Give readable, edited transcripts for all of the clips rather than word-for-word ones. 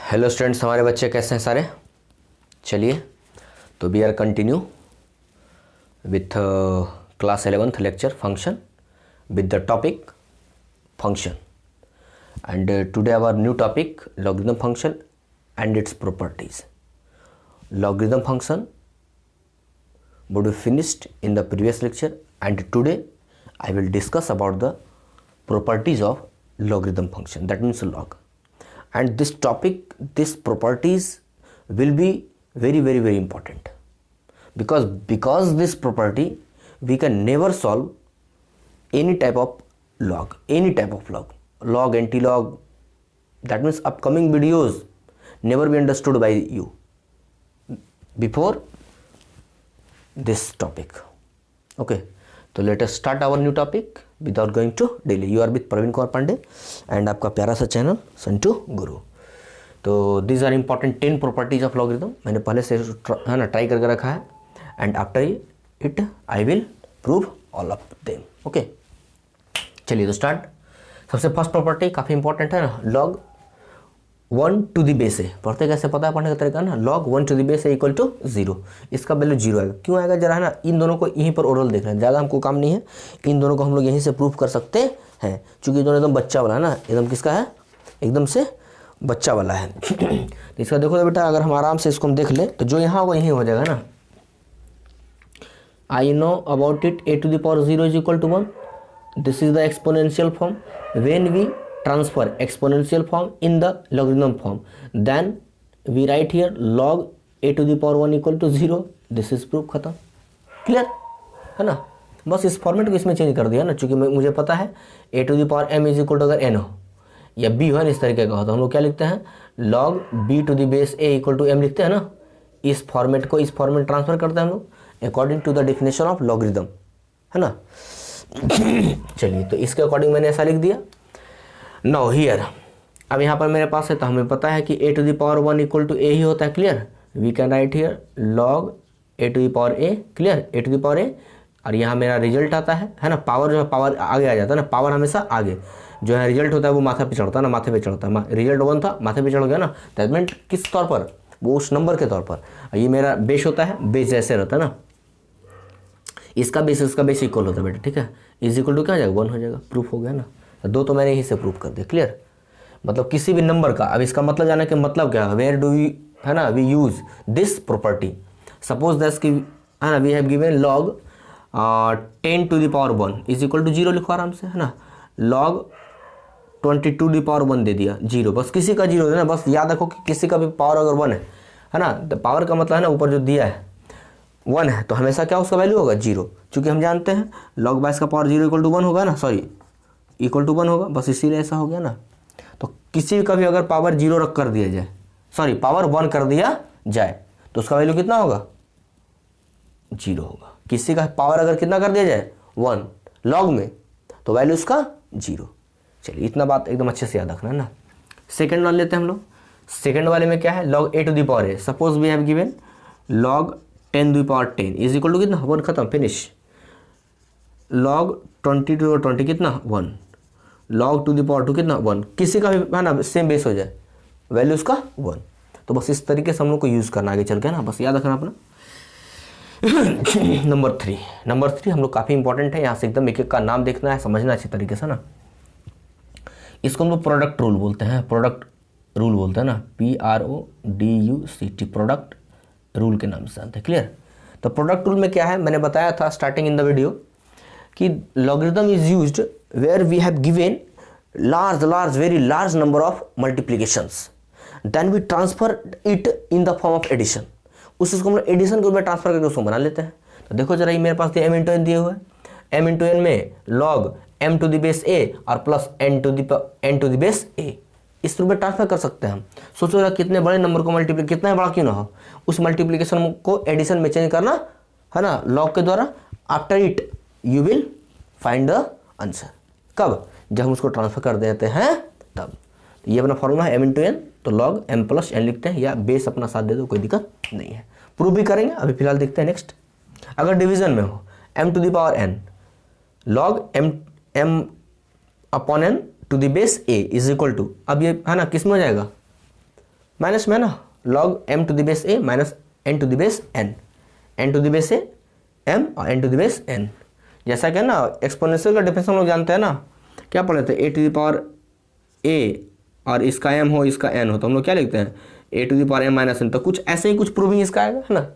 Hello students, हमारे बच्चे कैसे हैं सारे। चलिए तो we are continue with class 11th lecture function with the topic function and today our new topic logarithm function and its properties. Logarithm function would be finished in the previous lecture and today I will discuss about the properties of logarithm function, that means log. And this topic, this properties will be very important because this property we can never solve any type of log, log, anti-log, that means upcoming videos never be understood by you before this topic. Okay, तो let us start our new topic without going to delay. You are with Praveen Kumar Pandey and आपका प्यारा सा channel Santu गुरु। तो these are important 10 properties of logarithm। मैंने पहले से है ना ट्राई करके रखा है and after it I will prove all of them। Okay, चलिए तो स्टार्ट। सबसे फर्स्ट प्रॉपर्टी काफ़ी इंपॉर्टेंट है ना, लॉग 1 टू दी बेस है। पढ़ते कैसे पता है पढ़ने का तरीका ना, लॉग 1 टू दी बेस है इक्वल टू 0। इसका वैल्यू 0 आएगा। क्यों आएगा जरा है ना, इन दोनों को यहीं पर ओरल देख रहे हैं, ज़्यादा हमको काम नहीं है। इन दोनों को हम लोग यहीं से प्रूफ कर सकते हैं क्योंकि दोनों एकदम बच्चा वाला है ना, एकदम किसका है, एकदम से बच्चा वाला है। तो इसका देखो तो बेटा, अगर हम आराम से इसको हम देख लें तो जो यहाँ होगा यहीं हो जाएगा ना। I know about it a to the power 0 is equal to 1। This is the exponential form. When we transfer exponential form in the logarithm form, then we write here log a to the power 1 equal to 0। this is proof, खत्म, clear है ना। बस इस format को इसमें change कर दिया ना, चूंकि मुझे पता है a to the power m is equal to अगर n हो या b हो ना इस तरीके का हो तो हम लोग क्या लिखते हैं, log b to the base a equal to m लिखते हैं ना। इस फॉर्मेट को इस फॉर्मेट ट्रांसफर करते हैं हम लोग according to the definition of logarithm, है ना। चलिए तो इसके अकॉर्डिंग मैंने ऐसा लिख दिया। नाउ हियर, अब यहाँ पर मेरे पास है तो हमें पता है कि a to the power 1 equal to a ही होता है, clear. We can write here log a to the power a, clear, a to the power a। और यहाँ मेरा रिजल्ट आता है ना। पावर जो है पावर आगे आ जाता है ना, पावर हमेशा आगे जो है रिजल्ट होता है वो माथे पे चढ़ता है ना, माथे पे चढ़ता है। रिजल्ट 1 था, माथे पे चढ़ गया ना, दैट मीन किस तौर पर, वो उस नंबर के तौर पर। ये मेरा बेस होता है, बेस जैसे रहता है ना, इसका बेस इक्वल होता है बेटा, ठीक है। इज इक्वल टू क्या हो जाएगा, 1 हो जाएगा। प्रूफ हो गया ना, दो तो मैंने यहीं से प्रूफ कर दिया, क्लियर। मतलब किसी भी नंबर का, अब इसका मतलब जाने के मतलब क्या है, वेयर डू वी, है ना, we use this property. Suppose that की है ना, we have given log 10 to the power 1 is equal to 0 लिखो आराम से, है ना। लॉग 20 टू द पावर 1 दे दिया 0, बस किसी का 0 है ना। बस याद रखो कि किसी का भी पावर अगर 1 है ना, तो पावर का मतलब है ना ऊपर जो दिया है 1 है तो हमेशा क्या उसका वैल्यू होगा 0। चूँकि हम जानते हैं लॉग बाइस का पावर 0 इक्वल टू 1 होगा ना, सॉरी इक्वल टू 1 होगा, बस इसीलिए ऐसा हो गया ना। तो किसी का भी अगर पावर 0 रख कर दिया जाए, सॉरी पावर 1 कर दिया जाए तो उसका वैल्यू कितना होगा, 0 होगा। किसी का पावर अगर कितना कर दिया जाए 1 लॉग में तो वैल्यू उसका 0। चलिए इतना बात एकदम अच्छे से याद रखना है ना। सेकेंड वाले लेते हैं हम लोग। सेकेंड वाले में क्या है, log a to the power a। Suppose we have given log 10 to the power 10 is equal to कितना, 1, खत्म, फिनिश। लॉग 20 टू 20 कितना, 1। लॉग टू द पावर 2 कितना, 1। किसी का भी है ना सेम बेस हो जाए, वैल्यू उसका 1। तो बस इस तरीके से हम लोग को यूज़ करना आगे चल के ना, बस याद रखना अपना। नंबर 3 हम लोग काफ़ी इंपॉर्टेंट है, यहाँ से एकदम एक एक का नाम देखना है, समझना अच्छी तरीके से ना। इसको हम लोग प्रोडक्ट रूल बोलते हैं, प्रोडक्ट रूल बोलते हैं ना, PRODUCT, प्रोडक्ट रूल के नाम से आते हैं, क्लियर। तो प्रोडक्ट रूल में क्या है, मैंने बताया था स्टार्टिंग इन द वीडियो कि logarithm is used where we have given very large number of multiplications, then we transfer it in the form of addition। उसको हम लोग एडिशन के रूप में ट्रांसफर करके उसको बना लेते हैं। तो देखो जरा, ये मेरे पास m इंटू एन दिए हुए हैं। m इंटू एन में log m to the base a और plus n to the base a, इस रूप में ट्रांसफर कर सकते हैं हम। सोचो जरा कितने बड़े नंबर को मल्टीप्लाई, कितना बड़ा क्यों ना हो, उस मल्टीप्लीकेशन को एडिशन में चेंज करना है ना log के द्वारा। After it you will find the answer. कब, जब हम उसको ट्रांसफर कर देते हैं तब। तो ये अपना फॉर्मूला है m इंटू एन, तो लॉग m प्लस n लिखते हैं, या बेस अपना साथ दे दो, कोई दिक्कत नहीं है। प्रूफ भी करेंगे, अभी फिलहाल देखते हैं नेक्स्ट। अगर डिवीजन में हो m to the power n log m upon n to the base a is equal to, अब ये है ना किस में हो जाएगा, माइनस में ना, log m to the base a minus n to the base n, n to the base a m और n to the base n। जैसा कि ना एक्सपोनेंशियल का डिफरेंस हम लोग जानते हैं ना, क्या पढ़े थे, a to the power a और इसका m हो इसका n हो, तो हम लोग क्या लिखते हैं a to the power m minus n। तो कुछ ऐसे ही कुछ प्रूविंग इसका आएगा है ना,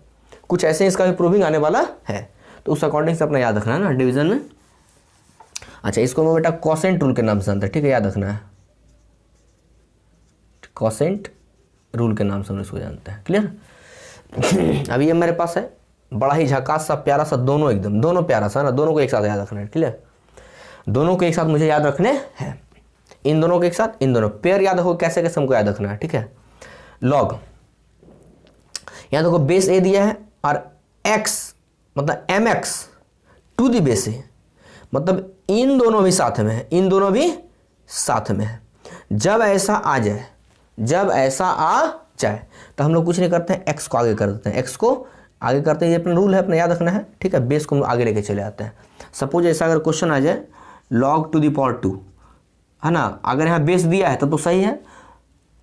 कुछ ऐसे ही इसका भी प्रूविंग आने वाला है, तो उस अकॉर्डिंग से अपना याद रखना है ना डिवीजन में। अच्छा, इसको मैं बेटा कोसेंट रूल के नाम से जानता है, ठीक है, याद रखना है, कोसेंट रूल के नाम से हम इसको जानते हैं, क्लियर। अभी ये मेरे पास है बड़ा ही झकास सा प्यारा सा, दोनों एकदम, दोनों प्यारा सा ना, दोनों को एक साथ याद रखना है, क्लियर, दोनों को एक साथ मुझे याद रखने हैं, इन दोनों के एक साथ, इन दोनों पेयर याद रखो, कैसे कैसे हमको याद रखना है, ठीक है। लॉग, यहाँ देखो बेस ए दिया है और x मतलब mx टू द बेस ए, मतलब इन दोनों भी साथ में है, इन दोनों भी साथ में है। जब ऐसा आ जाए, जब ऐसा आ जाए तो हम लोग कुछ नहीं करते हैं, x को आगे कर देते हैं, x को आगे करते हैं, ये अपना रूल है, अपना याद रखना है, ठीक है। बेस को हम आगे लेके चले आते हैं। सपोज ऐसा अगर क्वेश्चन आ जाए log टू द पावर 2 है ना, अगर यहाँ बेस दिया है तो सही है,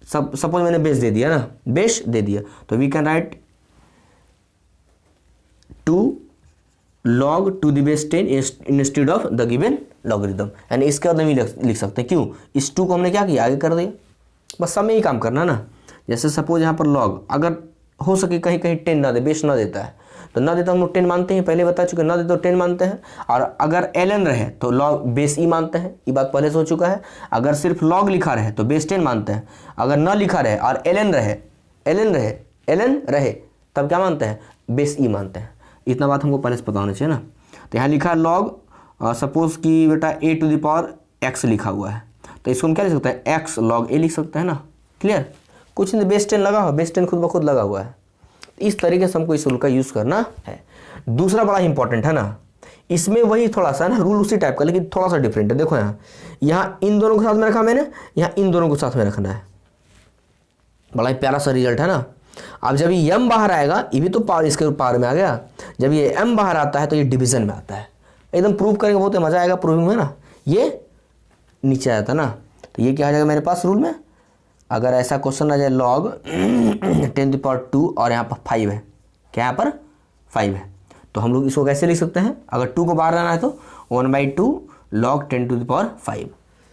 सपोज मैंने बेस दे दिया ना, बेस दे दिया, तो we can write 2 log to the base 10 instead of the given logarithm, यानी इसके बाद हम लिख सकते हैं, क्यों, इस 2 को हमने क्या किया, आगे कर दिया, बस सब में ही काम करना ना। जैसे सपोज यहाँ पर लॉग अगर हो सके कहीं कहीं 10 ना दे, बेस ना देता है तो ना देता हम लोग 10 मानते हैं, पहले बता चुके, ना देते तो 10 मानते हैं, और अगर ln रहे तो लॉग बेस ई मानते हैं, ये बात पहले से हो चुका है। अगर सिर्फ लॉग लिखा रहे तो बेस 10 मानते हैं, अगर ना लिखा रहे और ln रहे तब क्या मानते हैं, बेस ई मानते हैं। इतना बात हमको पहले से पता होना चाहिए ना। तो यहाँ लिखा है लॉग, सपोज कि बेटा a to the power x लिखा हुआ है, तो इसको हम क्या लिख सकते हैं, x log a लिख सकते हैं ना, क्लियर, कुछ नहीं, बेस 10 लगा हो, बेस 10 खुद ब खुद लगा हुआ है। इस तरीके से हमको इस रूल का यूज़ करना है। दूसरा बड़ा इंपॉर्टेंट है ना, इसमें वही थोड़ा सा ना रूल उसी टाइप का, लेकिन थोड़ा सा डिफरेंट है। देखो यहाँ इन दोनों को साथ में रखा मैंने, यहाँ इन दोनों को साथ में रखना है, बड़ा ही प्यारा सा रिजल्ट है ना। अब जब ये m बाहर आएगा, ये भी तो पावर इसके पावर में आ गया, जब ये m बाहर आता है तो ये डिवीजन में आता है, एकदम प्रूव करेंगे, बहुत मजा आएगा प्रूविंग में ना। ये नीचे आया था ना, तो ये क्या आ जाएगा मेरे पास रूल में, अगर ऐसा क्वेश्चन आ जाए log 10 to power 2 और यहाँ पर 5 है, क्या यहाँ पर 5 है, तो हम लोग इसको कैसे लिख सकते हैं, अगर 2 को बाहर लाना है तो 1/2 log 10 to the power 5,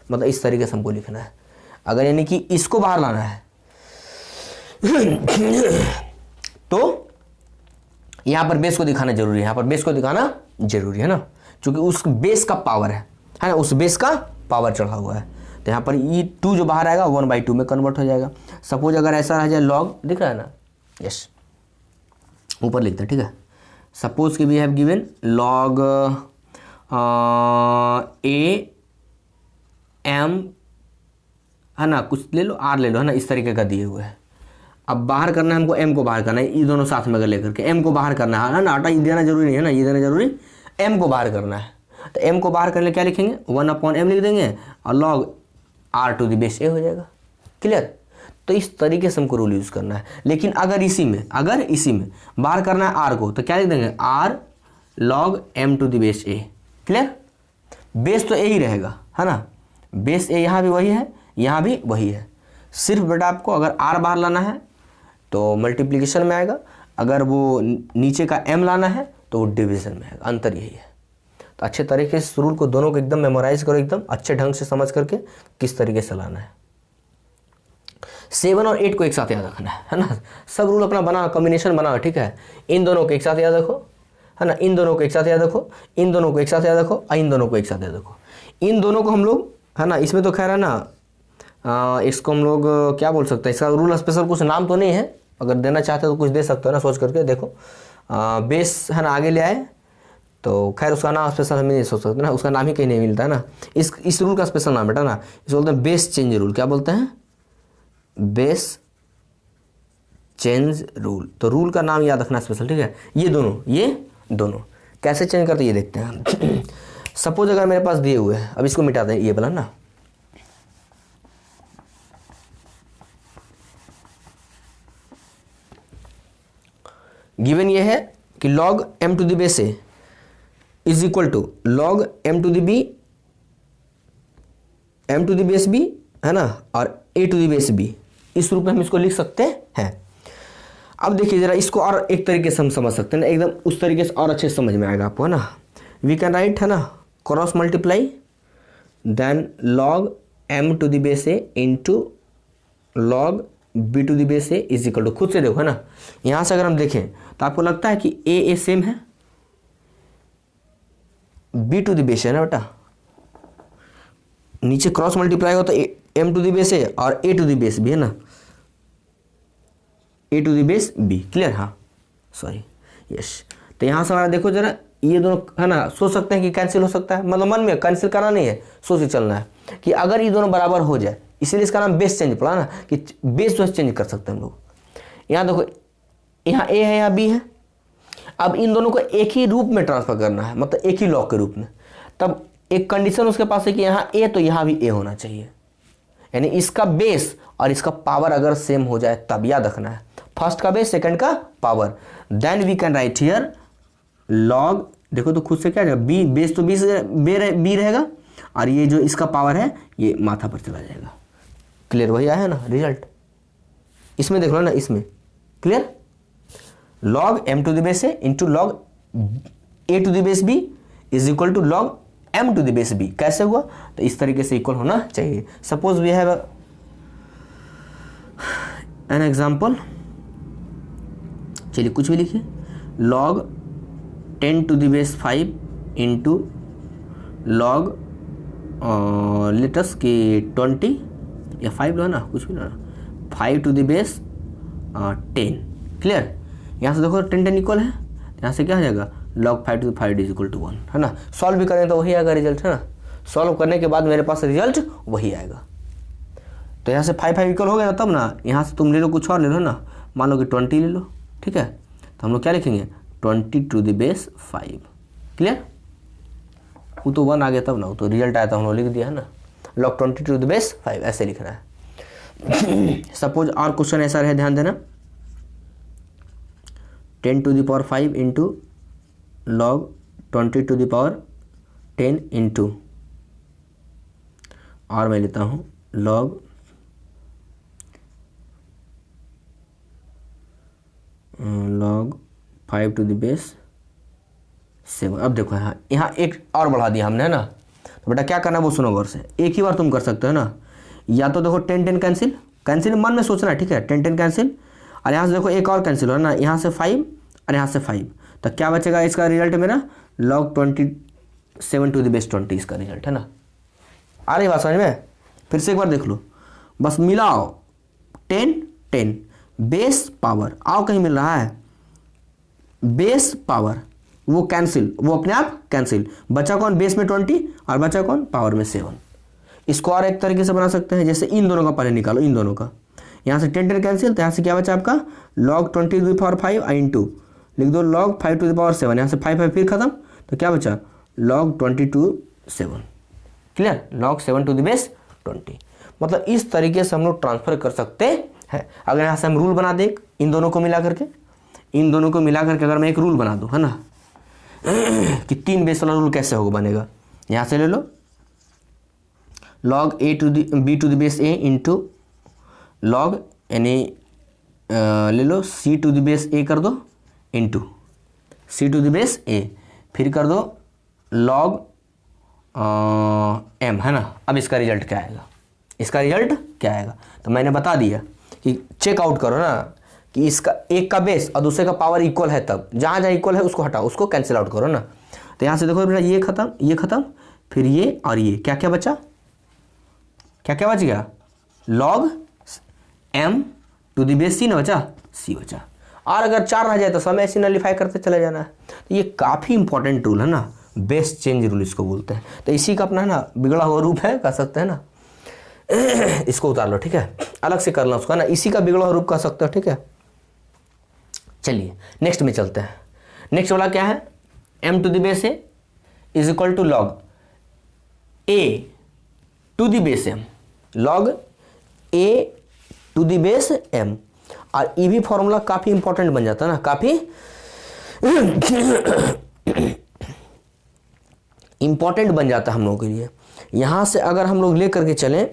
मतलब इस तरीके से हमको लिखना है। अगर यानी कि इसको बाहर लाना है तो यहाँ पर बेस को दिखाना जरूरी है, यहाँ पर बेस को दिखाना जरूरी है ना, क्योंकि उस बेस का पावर है ना, उस बेस का पावर चढ़ा हुआ है। तो यहाँ पर ये 2 जो बाहर आएगा 1/2 में कन्वर्ट हो जाएगा। सपोज अगर ऐसा रह जाए लॉग, दिख रहा है ना, यस, ऊपर लिखते हैं, ठीक है। सपोज कि we have given log a m है ना, कुछ ले लो, r ले लो, है ना, इस तरीके का दिए हुए है। अब बाहर करना है हमको, m को बाहर करना है, ये दोनों साथ में लेकर के m को बाहर करना है ना, आटा ये देना जरूरी नहीं है ना, ये देना जरूरी, m को बाहर करना है। तो m को बाहर करने क्या लिखेंगे, 1/m लिख देंगे और log r to the base a हो जाएगा, क्लियर। तो इस तरीके से हमको रूल यूज़ करना है। लेकिन अगर इसी में बाहर करना है r को, तो क्या लिख देंगे, r log m to the base a, clear. Base तो a ही रहेगा, है ना, बेस a यहाँ भी वही है, यहाँ भी वही है, सिर्फ बेटा आपको अगर r बाहर लाना है तो मल्टीप्लिकेशन में आएगा, अगर वो नीचे का m लाना है तो वो डिवीजन में आएगा, अंतर यही है। तो अच्छे तरीके से रूल को दोनों को एकदम मेमोराइज करो, एकदम अच्छे ढंग से समझ करके किस तरीके से लाना है। 7 और 8 को एक साथ याद रखना है ना, सब रूल अपना बना, कॉम्बिनेशन बना, ठीक है। इन दोनों को एक साथ याद रखो, है ना, इन दोनों को एक साथ याद रखो, इन दोनों को एक साथ याद रखो, और इन दोनों को एक साथ याद रखो। इन दोनों को हम लोग, है ना, इसमें तो खैर है ना, इसको हम लोग क्या बोल सकते हैं, इसका रूल स्पेशल कुछ नाम तो नहीं है, अगर देना चाहते हो तो कुछ दे सकते हो ना, सोच करके देखो। बेस है ना आगे ले आए तो खैर उसका नाम स्पेशल हमें नहीं सोच सकते ना, उसका नाम ही कहीं नहीं मिलता है ना। इस रूल का स्पेशल नाम बेटा ना, इसको बोलते हैं बेस चेंज रूल। क्या बोलते हैं, बेस चेंज रूल। तो रूल का नाम याद रखना स्पेशल, ठीक है। ये दोनों कैसे चेंज करते ये देखते हैं। सपोज अगर मेरे पास दिए हुए हैं, अब इसको मिटाते हैं, ये वाला ना, गिवन ये है कि log m to the base a is equal to log m to the b, m to the base b, है ना, और a to the base b इस रूप में हम इसको लिख सकते हैं। अब देखिए जरा इसको और एक तरीके से हम समझ सकते हैं ना, एकदम उस तरीके से और अच्छे से समझ में आएगा आपको, है ना। वी कैन राइट, है ना, cross multiply then log m to the base a into log b to the base a is equal to, खुद से देखो, है ना। यहाँ से अगर हम देखें तो आपको लगता है कि a सेम है, b टू द बेस है ना बेटा, नीचे क्रॉस मल्टीप्लाई हो तो m to the base a और a to the base b, है ना, a to the base b, clear. हाँ सॉरी, यस। तो यहाँ से हमारा देखो जरा, ये दोनों, है ना, सोच सकते हैं कि कैंसिल हो सकता है, मतलब मन में कैंसिल करना नहीं है, सोच के चलना है कि अगर ये दोनों बराबर हो जाए, इसीलिए इसका नाम बेस चेंज पड़ा ना, कि बेस जो है चेंज कर सकते हैं हम लोग। यहाँ देखो, यहाँ a है, यहाँ b है, अब इन दोनों को एक ही रूप में ट्रांसफर करना है, मतलब एक ही लॉग के रूप में। तब एक कंडीशन उसके पास है कि यहाँ a तो यहाँ भी a होना चाहिए, यानी इसका बेस और इसका पावर अगर सेम हो जाए तब, याद रखना है, फर्स्ट का बेस सेकंड का power. Then we can write here log, देखो तो खुद से क्या जाएगा, बी बेस तो बी रहेगा और ये जो इसका पावर है ये माथा पर चला जाएगा, क्लियर। वही आया है ना रिजल्ट, इसमें देख लो ना, इसमें clear. Log m to the base a into log a to the base b is equal to log m to the base b। कैसे हुआ, तो इस तरीके से इक्वल होना चाहिए। Suppose we have an example, चलिए कुछ भी लिखिए, log 10 to the base 5 into log let's के 20 या 5 लो ना, कुछ भी लो ना, 5 टू द बेस 10, क्लियर। यहाँ से देखो 10 इक्वल है, यहाँ से क्या हो जाएगा, log 5 to 5 is equal to 1, है ना। सॉल्व भी करें तो वही आएगा रिजल्ट, है ना। सॉल्व करने के बाद मेरे पास रिजल्ट वही आएगा। तो यहाँ से 5 इक्वल हो गया तब ना, यहाँ से तुम ले लो कुछ और ले लो ना, मान लो कि 20 ले लो, ठीक है। तो हम लोग क्या लिखेंगे, 20 टू द बेस 5, क्लियर। वो तो 1 आ गया तब ना, वो तो रिजल्ट आया था, हम लोग लिख दिया है ना, लॉग 20 टू द बेस 5, ऐसे लिखना है। सपोज और क्वेश्चन ऐसा रहे, ध्यान देना, 10 to the power 5 into log 20 to the power 10 into, और मैं लेता हूँ log log 5 to the base 7। अब देखो यहाँ एक और बढ़ा दिया हमने, है ना। तो बेटा क्या करना है वो सुनो गौर से, एक ही बार तुम कर सकते हो ना। या तो देखो 10 कैंसिल मन में सोचना है, ठीक है, 10 कैंसिल, और यहाँ से देखो एक और कैंसिल हो ना, यहाँ से 5 और यहाँ से 5, तो क्या बचेगा इसका रिजल्ट मेरा, लॉग 27 टू द बेस 20 इसका रिजल्ट, है ना। आ रही बात समझ में, फिर से एक बार देख लो, बस मिलाओ 10 बेस पावर, आओ कहीं मिल रहा है, बेस पावर वो कैंसिल, वो अपने आप कैंसिल, बचा कौन, बेस में 20 और बचा कौन, पावर में 7। इसको और एक तरीके से बना सकते हैं, जैसे इन दोनों का पहले निकालो, इन दोनों का, यहाँ से 10 कैंसिल, तो यहाँ से क्या बचा आपका, log 20 to the power 5 into लिख दो लॉग 5 टू द पावर 7, यहाँ से 5 फिर खत्म, तो क्या बचा, log 20 to 7, clear, log 7 to the base 20। मतलब इस तरीके से हम लोग ट्रांसफर कर सकते हैं। अगर यहाँ से हम रूल बना दें, इन दोनों को मिला करके, अगर मैं एक रूल बना दूँ, है ना, कि 3 बेस वाला रूल कैसे होगा, बनेगा, यहाँ से ले लो log a to B to the base a into log, यानी ले लो c to the base a कर दो into c to the base a, फिर कर दो लॉग m, है ना। अब इसका रिजल्ट क्या आएगा, तो मैंने बता दिया कि चेक आउट करो ना, कि इसका एक का बेस और दूसरे का पावर इक्वल है, तब जहाँ जहाँ इक्वल है उसको हटाओ, उसको कैंसिल आउट करो ना। तो यहाँ से देखो बेटा, ये खत्म, फिर ये और ये, क्या क्या बचा, क्या बच गया, log m to the base c ना बचा, c बचा। और अगर 4 रह जाए तो सब ऐसे नलीफाई करते चले जाना है। तो ये काफ़ी इंपॉर्टेंट रूल है ना, बेस चेंज रूल इसको बोलते हैं। तो इसी का अपना है ना बिगड़ा हुआ रूप है, कह सकते हैं ना, इसको उतार लो, ठीक है, अलग से करना उसका ना, इसी का बिगड़ा हुआ रूप कह सकते हो, ठीक है। चलिए नेक्स्ट में चलते हैं। नेक्स्ट वाला क्या है, m to the base a is equal to log a to the base m, log a to the base m। और ये भी फॉर्मूला काफ़ी इंपॉर्टेंट बन जाता है ना, काफ़ी इंपॉर्टेंट बन जाता है हम लोगों के लिए। यहाँ से अगर हम लोग ले करके चलें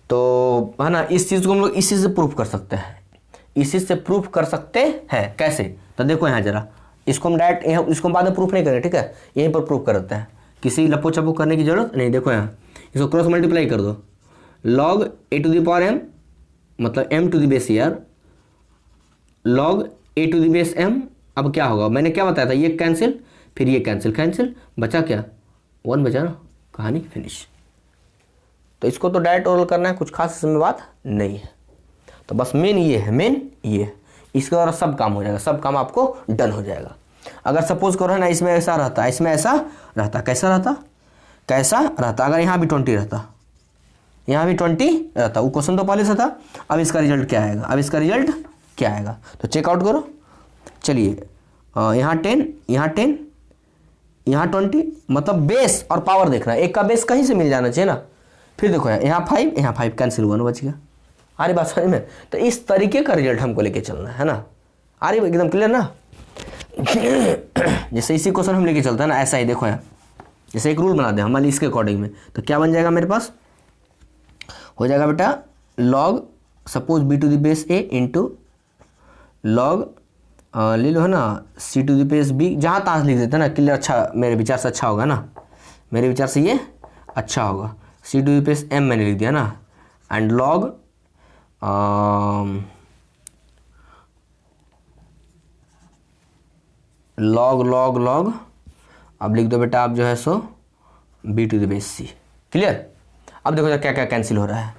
तो है ना, इस चीज़ को हम लोग इसी से प्रूफ कर सकते हैं, इसी से प्रूफ कर सकते हैं। कैसे? तो देखो यहाँ जरा, इसको हम डायरेक्ट इसको हम बाद में प्रूफ नहीं करें, ठीक है, यहीं पर प्रूफ कर देते हैं, किसी लपो चपो करने की जरूरत नहीं। देखो यहाँ इसको क्रॉस मल्टीप्लाई कर दो, log a to the power m मतलब m टू द बेस यार, log a to the base m। अब क्या होगा, मैंने क्या बताया था, ये कैंसिल, फिर ये कैंसिल कैंसिल, बचा क्या, 1 बचा ना, कहानी फिनिश। तो इसको तो डायरेक्ट ओरल करना है, कुछ खास इसमें बात नहीं है। तो बस मेन ये है, मेन ये है, इसके द्वारा सब काम हो जाएगा, सब काम आपको डन हो जाएगा। अगर सपोज करो है ना, इसमें ऐसा रहता, इसमें ऐसा रहता, कैसा रहता, कैसा रहता, अगर यहाँ भी 20 रहता, यहाँ भी 20 रहता, वो क्वेश्चन तो पहले से था। अब इसका रिजल्ट क्या आएगा, अब इसका रिजल्ट क्या आएगा, तो चेकआउट करो। चलिए यहाँ 10, यहाँ 10, यहाँ 20, मतलब बेस और पावर देखना, एक का बेस कहीं से मिल जाना चाहिए ना। फिर देखो यहाँ 5, यहाँ 5 कैंसिल हुआ ना, बच गया। आ रही बात समझ में? तो इस तरीके का रिजल्ट हमको लेके चलना है ना, आ रही एकदम क्लियर ना। जैसे इसी क्वेश्चन हम लेके चलते हैं ना, ऐसा ही देखो यहाँ, जैसे एक रूल बना दे हमारे इसके अकॉर्डिंग में, तो क्या बन जाएगा मेरे पास, हो जाएगा बेटा log suppose b to the base a into log ले लो है ना c to the base b, जहाँ तहाँ लिख देते हैं ना, क्लियर, अच्छा मेरे विचार से अच्छा होगा ना, मेरे विचार से ये अच्छा होगा। c to the base m मैंने लिख दिया ना, एंड log log अब लिख दो बेटा आप जो है सो b to the base c, clear. अब देखो क्या क्या कैंसिल हो रहा है,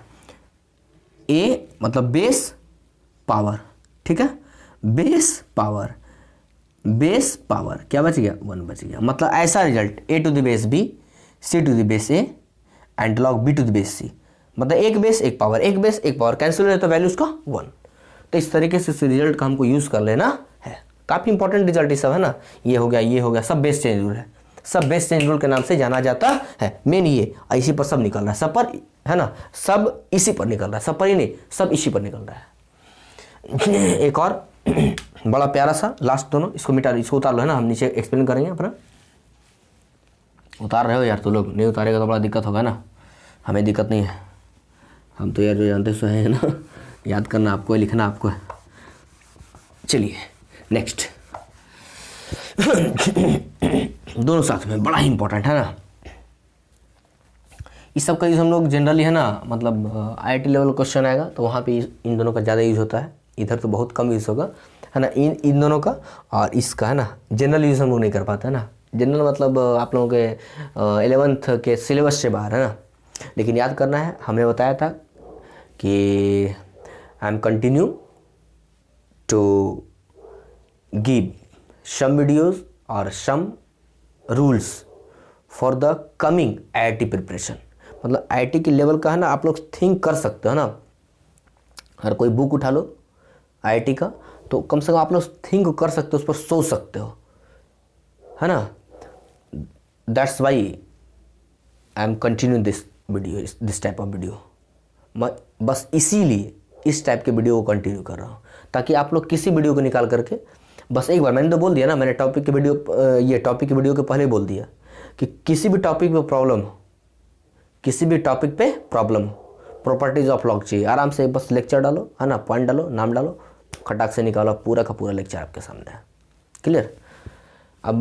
a मतलब बेस पावर, ठीक है, बेस पावर, बेस पावर क्या बच गया, 1 बच गया। मतलब ऐसा result a to the base b, c to the base a and log b to the base c, मतलब एक बेस एक पावर, एक बेस एक पावर, कैंसिल हो जाए तो वैल्यू उसका 1। तो इस तरीके से इस रिजल्ट का हमको यूज़ कर लेना है। काफ़ी इंपॉर्टेंट रिजल्ट ये सब है ना, ये हो गया, ये हो गया, सब बेस चेंज रूल है, सब बेस चेंज रूल के नाम से जाना जाता है। मेन ये इसी पर सब निकल रहा है, सब पर है ना, सब इसी पर निकल रहा है, सब पर ही नहीं, सब इसी पर निकल रहा है। एक और बड़ा प्यारा सा लास्ट दोनों, इसको मिटा, इसको उतार लो है ना, हम नीचे एक्सप्लेन करेंगे अपना। उतार रहे हो यार, तो लोग नहीं उतारेगा तो बड़ा दिक्कत होगा ना, हमें दिक्कत नहीं है, हम तो यार जो जानते सो है ना, याद करना आपको है, लिखना आपको है। चलिए नेक्स्ट, दोनों साथ में, बड़ा ही इंपॉर्टेंट है ना। इस सब का यूज़ हम लोग जनरली है ना, मतलब आईआईटी लेवल क्वेश्चन आएगा तो वहाँ पे इन दोनों का ज़्यादा यूज़ होता है, इधर तो बहुत कम यूज़ होगा है ना, इन दोनों का और इसका है ना, जनरल यूज़ हम लोग नहीं कर पाते है ना। जनरल मतलब आप लोगों के 11th के सिलेबस से बाहर है ना, लेकिन याद करना है, हमने बताया था कि I am continue to give some videos और some rules for the coming IIT preparation. मतलब आईआईटी के लेवल का है ना, आप लोग थिंक कर सकते हो ना, अगर कोई बुक उठा लो आईआईटी का, तो कम से कम आप लोग थिंक कर सकते हो, उस पर सोच सकते हो है ना। That's why I am continue this video, this type of video. मैं बस इसीलिए इस टाइप के वीडियो को कंटिन्यू कर रहा हूँ, ताकि आप लोग किसी वीडियो को निकाल करके, बस एक बार मैंने तो बोल दिया ना, मैंने टॉपिक के वीडियो, ये टॉपिक के वीडियो के पहले बोल दिया कि किसी भी टॉपिक पे प्रॉब्लम हो, किसी भी टॉपिक पे प्रॉब्लम हो, प्रॉपर्टीज ऑफ लॉग चाहिए, आराम से बस लेक्चर डालो है ना, पॉइंट डालो, नाम डालो, खटाक से निकालो, पूरा का पूरा लेक्चर आपके सामने है, क्लियर। अब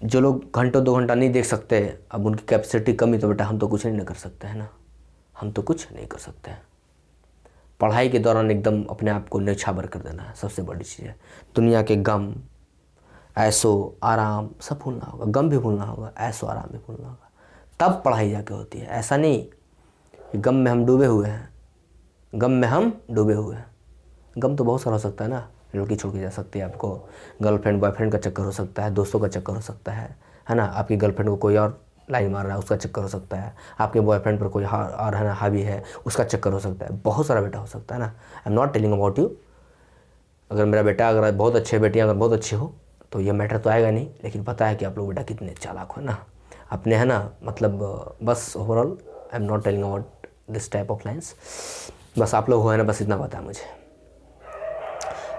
जो लोग घंटों 2 घंटा नहीं देख सकते, अब उनकी कैपेसिटी कमी, तो बेटा हम तो कुछ नहीं कर सकते हैं ना, हम तो कुछ नहीं कर सकते हैं। पढ़ाई के दौरान एकदम अपने आप को न्यौछावर कर देना है, सबसे बड़ी चीज़ है। दुनिया के गम, ऐसो आराम सब भूलना होगा, गम भी भूलना होगा, ऐसो आराम भी भूलना होगा, तब पढ़ाई जाके होती है। ऐसा नहीं कि गम में हम डूबे हुए हैं, गम में हम डूबे हुए हैं। गम तो बहुत सारा हो सकता है ना, लड़की छोड़ के जा सकती है आपको, गर्लफ्रेंड बॉयफ्रेंड का चक्कर हो सकता है, दोस्तों का चक्कर हो सकता है ना, आपकी गर्लफ्रेंड को कोई और लाइन मार रहा है उसका चक्कर हो सकता है, आपके बॉयफ्रेंड पर कोई और है ना हावी है उसका चक्कर हो सकता है, बहुत सारा बेटा हो सकता है ना। I am not telling about you. अगर मेरा बेटा, अगर बहुत अच्छे बेटियाँ अगर बहुत अच्छी हो तो ये मैटर तो आएगा नहीं, लेकिन पता है कि आप लोग बेटा कितने चालाक हो ना अपने, है ना, मतलब बस overall I am not telling about this type of lines, बस आप लोग हो है ना, बस इतना पता है मुझे।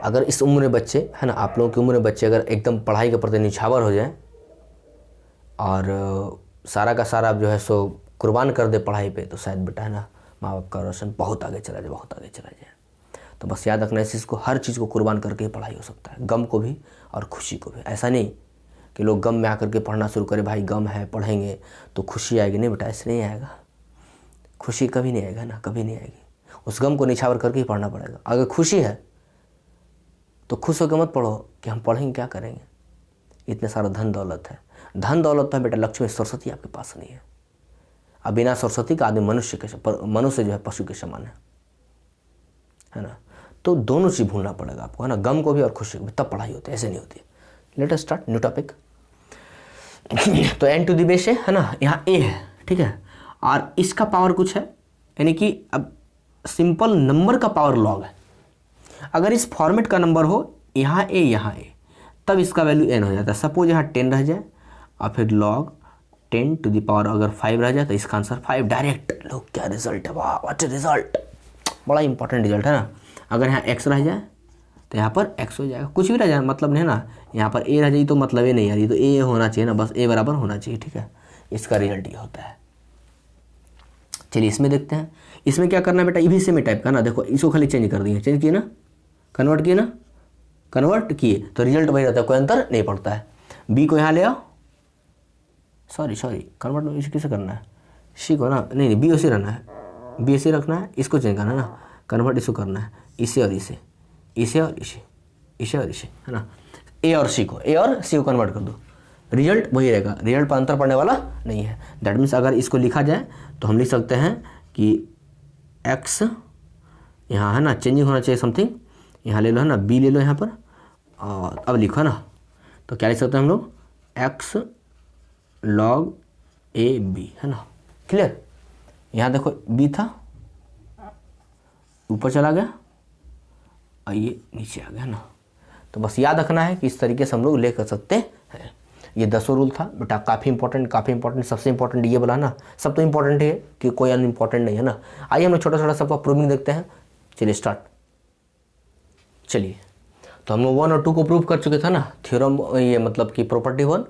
अगर इस उम्र में बच्चे है ना, आप लोगों की उम्र में बच्चे अगर एकदम पढ़ाई के प्रति निछावर हो जाए और सारा का सारा जो है सो कुर्बान कर दे पढ़ाई पे, तो शायद बेटा है ना माँ बाप का रोशन बहुत आगे चला जाए, बहुत आगे चला जाए। तो बस याद रखना इस चीज़ को, हर चीज़ को कुर्बान करके ही पढ़ाई हो सकता है, गम को भी और खुशी को भी। ऐसा नहीं कि लोग गम में आकर के पढ़ना शुरू करें, भाई गम है पढ़ेंगे तो खुशी आएगी। नहीं बेटा, ऐसे नहीं आएगा, खुशी कभी नहीं आएगा ना, कभी नहीं आएगी। उस गम को निछावर करके ही पढ़ना पड़ेगा। अगर खुशी है तो खुश होकर मत पढ़ो कि हम पढ़ेंगे क्या करेंगे, इतने सारा धन दौलत है। धन दौलत तो है बेटा, लक्ष्मी सरस्वती आपके पास नहीं है। अब बिना सरस्वती का आदमी मनुष्य जो है पशु के समान है ना। तो दोनों चीज़ भूलना पड़ेगा आपको, है ना, गम को भी और खुशी को भी, तब पढ़ाई होती है, ऐसे नहीं होती। Let us start new topic. तो n टू द बेस है ना, यहाँ a है, ठीक है, और इसका पावर कुछ है, यानी कि अब सिंपल नंबर का पावर लॉग है। अगर इस फॉर्मेट का नंबर हो, यहाँ a यहाँ a, तब इसका वैल्यू n हो जाता है। सपोज यहाँ 10 रह जाए और फिर लॉग 10 टू द पावर अगर 5 रह जाए तो इसका आंसर 5 डायरेक्ट। लो क्या रिजल्ट है, वाह व्हाट रिजल्ट, बड़ा इंपॉर्टेंट रिजल्ट है ना। अगर यहाँ x रह जाए तो यहाँ पर x हो जाएगा, कुछ भी रह जाए मतलब नहीं ना। यहाँ पर a रह जाए तो मतलब ही नहीं यार, ये तो a होना चाहिए ना, बस a बराबर होना चाहिए, ठीक है। इसका रिजल्ट ये होता है। चलिए इसमें देखते हैं, इसमें क्या करना है बेटा, ये भी सेम टाइप का ना। देखो इसको खाली चेंज कर दिए, चेंज किए ना, कन्वर्ट किए ना, कन्वर्ट किए तो रिजल्ट वही रहता है, कोई अंतर नहीं पड़ता है। b को यहाँ ले आओ, सॉरी कन्वर्ट इसे किसे करना है, c को ना, नहीं b उसे रहना है, b ऐसे रखना है, इसको चेंज करना है ना, कन्वर्ट इसको करना है, इसे और इसे, इसे और इसे, इसे और इसे, है ना। a और c को कन्वर्ट कर दो, रिजल्ट वही रहेगा, रिजल्ट पर अंतर पड़ने वाला नहीं है। दैट मीन्स अगर इसको लिखा जाए तो हम लिख सकते हैं कि x यहाँ है ना, चेंजिंग होना चाहिए समथिंग, यहाँ ले लो है ना, b ले लो यहाँ पर, और अब लिखो ना, तो क्या लिख सकते हैं हम लोग, x log a b, है ना, क्लियर। यहाँ देखो b था, ऊपर चला गया और ये नीचे आ गया ना। तो बस याद रखना है कि इस तरीके से हम लोग ले कर सकते हैं। ये 10 रूल था बेटा, काफ़ी इंपॉर्टेंट, सबसे इंपॉर्टेंट ये बोला ना, सब तो इंपॉर्टेंट है कि कोई अनइम्पॉर्टेंट नहीं है ना। आइए हम लोग छोटा छोटा सबका प्रूविंग देखते हैं। चलिए स्टार्ट। चलिए तो हम लोग 1 और 2 को प्रूव कर चुके थे ना, थ्योरम, ये मतलब कि प्रॉपर्टी 1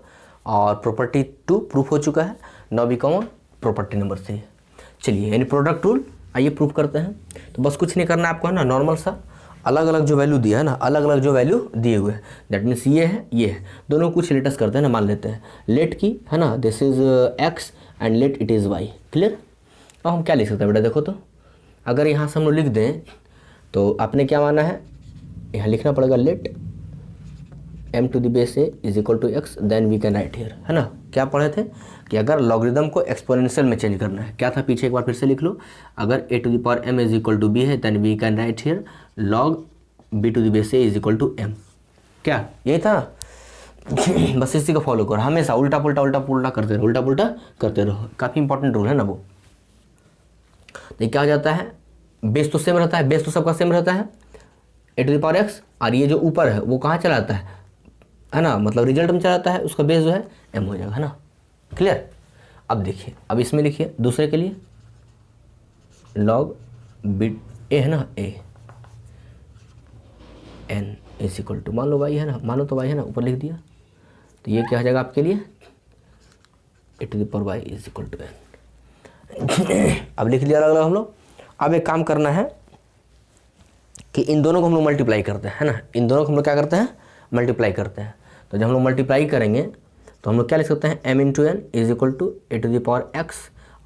और प्रॉपर्टी 2 प्रूफ हो चुका है। Now we come on property number 3। चलिए यानी प्रोडक्ट रूल, आइए प्रूव करते हैं। तो बस कुछ नहीं करना है आपको, है ना, नॉर्मल सा अलग अलग जो वैल्यू दिया है ना, अलग अलग जो वैल्यू दिए हुए हैं, दैट मीन्स ये है, दोनों को कुछ लेटेस्ट करते हैं ना, मान लेते हैं लेट की, है ना, this is x and let it is y, clear. अब हम क्या लिख सकते हैं बेटा, देखो तो अगर यहाँ से हम लोग लिख दें तो आपने क्या माना है, यहाँ लिखना पड़ेगा let m to the base a is equal to x, then we can write here, है ना। क्या पढ़े थे कि अगर लॉगरिदम को एक्सपोनेंशियल में चेंज करना है, क्या था पीछे, एक बार फिर से लिख लो। अगर a to the power m is equal to b है, then we can write here log b to the base a is equal to m। क्या यही था बस इसी को फॉलो करो, हमेशा उल्टा पुल्टा करते रहो, काफ़ी इंपॉर्टेंट रूल है ना वो। तो क्या हो जाता है, बेस तो सेम रहता है, बेस तो सबका सेम रहता है, a to the power x, और ये जो ऊपर है वो कहाँ चला जाता है ना, मतलब रिजल्ट में चला जाता है, उसका बेस जो है m हो जाएगा, है ना, क्लियर। अब देखिए, अब इसमें लिखिए दूसरे के लिए log b a है ना, a n is equal to, मान लो y है ना, मानो तो y है ना, ऊपर लिख दिया, तो ये क्या हो जाएगा आपके लिए, a to the power y is equal to n। अब लिख लिया अलग अलग हम लोग। अब एक काम करना है कि इन दोनों को हम लोग मल्टीप्लाई करते हैं, है ना, इन दोनों को हम लोग क्या करते हैं, मल्टीप्लाई करते हैं। तो जब हम लोग मल्टीप्लाई करेंगे तो हम लोग क्या लिख सकते हैं, m into n is equal to a to the power x,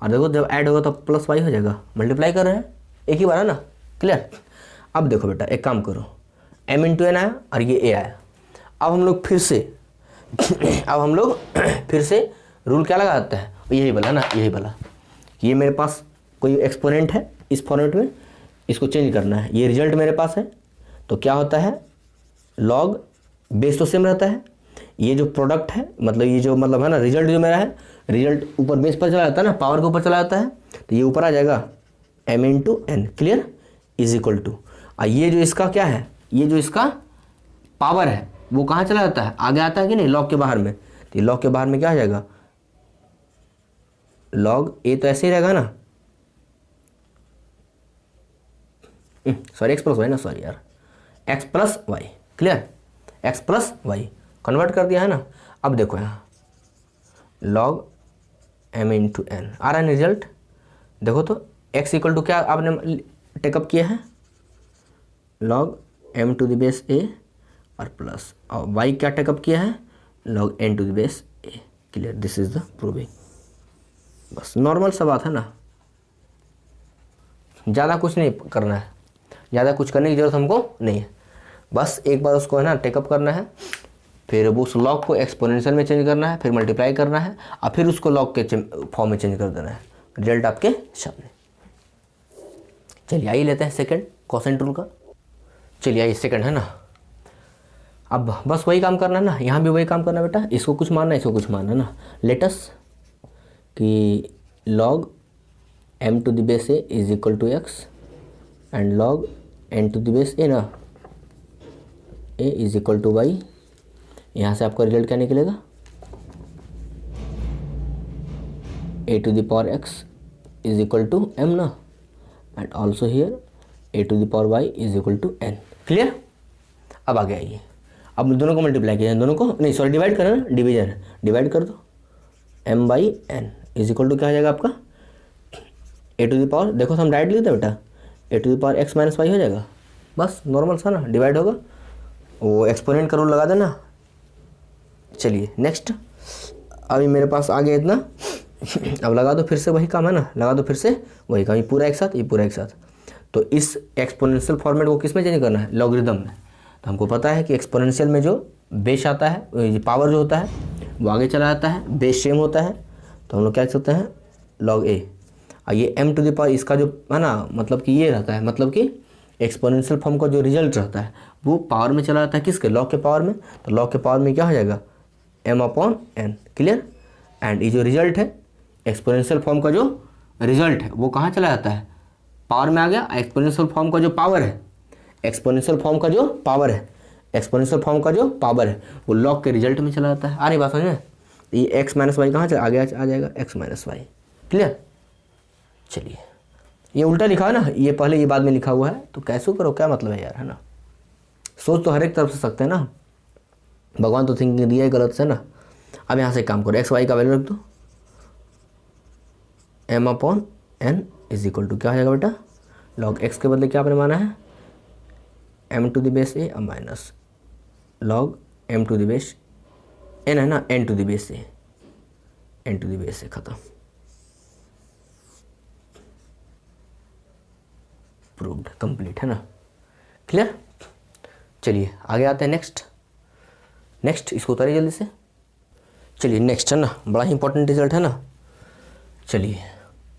और देखो जब ऐड होगा तो प्लस y हो जाएगा, मल्टीप्लाई कर रहे हैं एक ही बार, है ना, क्लियर। अब देखो बेटा एक काम करो, m इंटू एन आया और ये a आया। अब हम लोग फिर से रूल क्या लगाते हैं, यही वाला ना, यही वाला, ये मेरे पास कोई एक्सपोनेंट है इस फॉर्मेट में, इसको चेंज करना है, ये रिजल्ट मेरे पास है, तो क्या होता है, लॉग बेस तो सेम रहता है, ये जो प्रोडक्ट है मतलब ये जो मतलब है ना, रिजल्ट जो मेरा है, रिजल्ट ऊपर बेस पर चला जाता है ना, पावर के ऊपर चला जाता है, तो ये ऊपर आ जाएगा m into n, clear, is equal to, और ये जो इसका क्या है, ये जो इसका पावर है वो कहाँ चला जाता है, आगे आता है कि नहीं, लॉग के बाहर में, तो लॉग के बाहर में क्या आ जाएगा, लॉग ए तो ऐसे ही रहेगा ना, सॉरी एक्स प्लस वाई ना, सॉरी यार, x plus y, clear, x plus y convert कर दिया है ना। अब देखो यहाँ लॉग m इंटू एन आ रहा है रिजल्ट, देखो तो x इक्वल टू क्या आपने टेकअप किया है, log m to the base a और प्लस, और y क्या टेकअप किया है, log n to the base a। Clear, this is the proving. बस नॉर्मल सा बात है ना, ज़्यादा कुछ नहीं करना है, ज़्यादा कुछ करने की ज़रूरत हमको नहीं है। बस एक बार उसको है ना टेकअप करना है, फिर वो उस लॉग को एक्सपोनेंशियल में चेंज करना है, फिर मल्टीप्लाई करना है, और फिर उसको लॉग के फॉर्म में चेंज कर देना है। रिजल्ट आपके सामने। चलिए आइए लेते हैं सेकंड कोसेंट रूल का। चलिए आइए सेकंड है ना, अब बस वही काम करना है ना, यहाँ भी वही काम करना है बेटा, इसको कुछ मानना है, इसको कुछ मानना है ना। लेटस कि log m to the base a is equal to x and log n to the base a ना, a is equal to y। यहाँ से आपका रिजल्ट क्या निकलेगा, a to the power x is equal to m ना, and also here a to the power y is equal to n। Clear. अब आगे आइए, अब दोनों को मल्टीप्लाई किया, दोनों को नहीं सॉरी डिवाइड करना ना, डिवीजन है, डिवाइड कर दो, m by n is equal to क्या हो जाएगा आपका, a टू द पावर, देखो हम डायरेक्ट लिखते हैं बेटा, a to the power x minus y हो जाएगा। बस नॉर्मल सा ना, डिवाइड होगा, वो एक्सपोनेंट का रूल लगा देना। चलिए नेक्स्ट, अभी मेरे पास आ गया इतना, अब लगा दो फिर से वही काम है ना, लगा दो फिर से वही काम, ये पूरा एक साथ, ये पूरा एक साथ। तो इस एक्सपोनेंशियल फॉर्मेट को किस में चेंज करना है, लॉगरिदम में। तो हमको पता है कि एक्सपोनेंशियल में जो बेस आता है, पावर जो होता है वो आगे चला जाता है, बेस सेम होता है, तो हम लोग क्या लिख सकते हैं, लॉग ए। और ये m टू द पावर इसका जो है ना, मतलब कि ये रहता है, मतलब कि एक्सपोनेंशियल फॉर्म का जो रिजल्ट रहता है वो पावर में चला जाता है, किसके, लॉग के पावर में। तो लॉग के पावर में क्या हो जाएगा, m upon n। Clear. And ये जो रिजल्ट है, एक्सपोनेंशियल फॉर्म का जो रिजल्ट है वो कहाँ चला जाता है, पावर में आ गया। एक्सपोनेंशियल फॉर्म का जो पावर है, एक्सपोनेंशियल फॉर्म का जो पावर है, एक्सपोनेंशियल फॉर्म का जो पावर है वो लॉग के रिजल्ट में चला जाता है। आ रही बात समझ में, ये x माइनस वाई कहाँ आ जाएगा, x माइनस वाई। क्लियर। चलिए ये उल्टा लिखा है ना, ये पहले ये बाद में लिखा हुआ है, तो कैसे करो, क्या मतलब है यार, है ना। सोच तो हर एक तरफ से सकते हैं ना, भगवान तो थिंकिंग दिया है गलत से ना। अब यहाँ से काम करो, एक्स वाई का वैल्यू रख दो, m upon n is equal to क्या हो जाएगा बेटा, लॉग x के बदले क्या आपने माना है, m to the base a minus log m to the base n है ना, n to the base a, n to the base a, खत्म, प्रूव्ड, कंप्लीट, है ना। क्लियर। चलिए आगे आते हैं नेक्स्ट इसको उतारिए जल्दी से। चलिए नेक्स्ट है ना, बड़ा ही इंपॉर्टेंट रिजल्ट है ना। चलिए